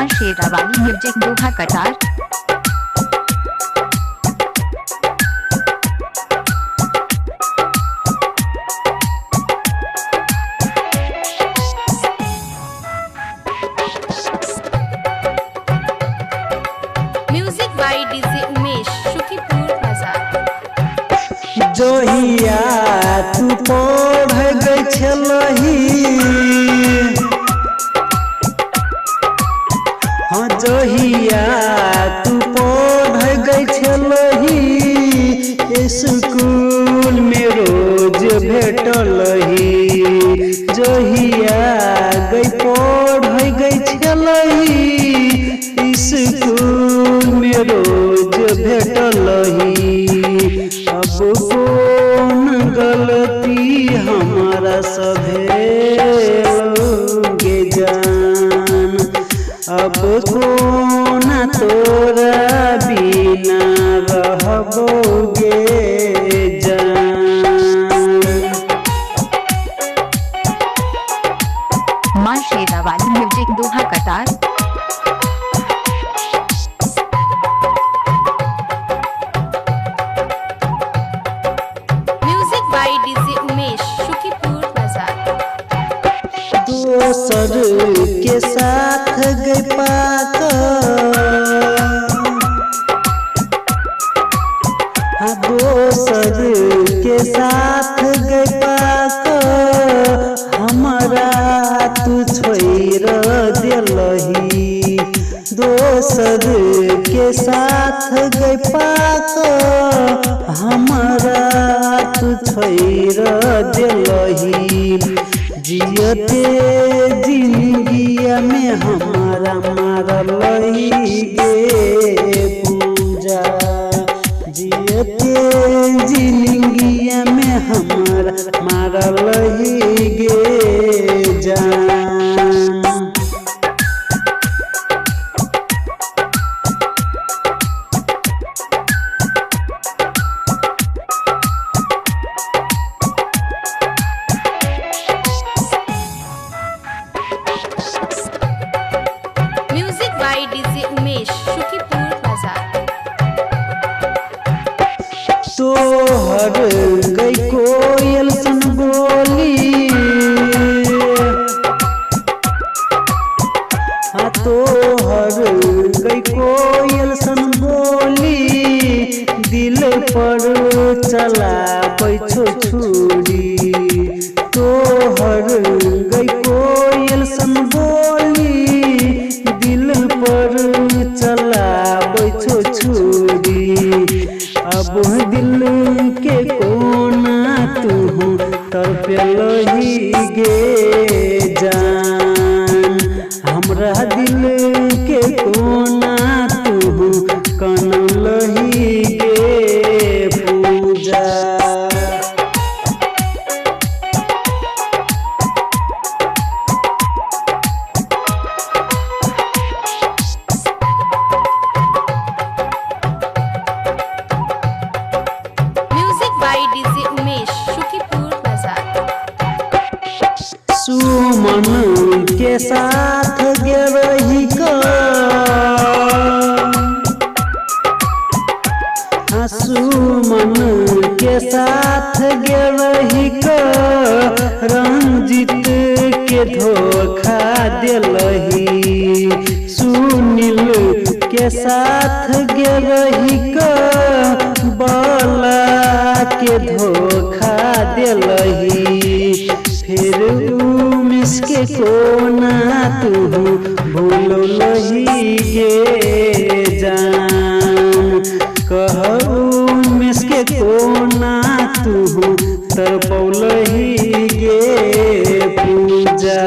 मां शेरावाली म्यूजिक दोहा कटार। Music by DJ Umesh Shukipur बाजार। जोहिया तू पढ़ गई छलही, हाँ जोहिया तू पढ़ गई छलही, स्कूल में रोज भेटलही। जोहिया गई पढ़ गई छलही, स्कूल में रोज भेटलही। अब कौन गलती हमारा सभे जान, अब कौन तोरा बिना रहबोगे जान। मां शेरावाली म्यूजिक दोहा कटार। Music by DJ Umesh Shukipur बाजार। दोसर के साथ गई पाकर, हाँ दोसर के साथ गई पाकर, हमारा तू छोड़ दिलही। दोसर के साथ गई पाकर, हमारा तू छोड़ दिलही। जियते जिंदगिया में हमारा मारलही गे पूजा, जियते जिंदगिया में हमारा मारलही गे जान। Music by DJ Umesh Shukipur बाजार। तोहर गई कोयल सन बोली, हाँ तोहर गई कोयल सन बोली, दिल पर चला बैठो छुरी। तोहर गई कोयल सन बोली, दिल पर चला बैठो छुरी। अब दिल के कोना तू तरफलही गे जान, हमरा दिल के कोना तू कनलही गे पूजा। Music by DJ Umesh Shukipur बाजार। सुमन के साथ गेरही का, हाँ सुमन के साथ गेरही का, रंजित के धोखा दिलही। सुनील के साथ गेरही का, बाला के धोखा दिलही। फिर उमिस के कोना तू भूलही गे जान, कहू उमिस के कोना तू तरपौलही गे पूजा।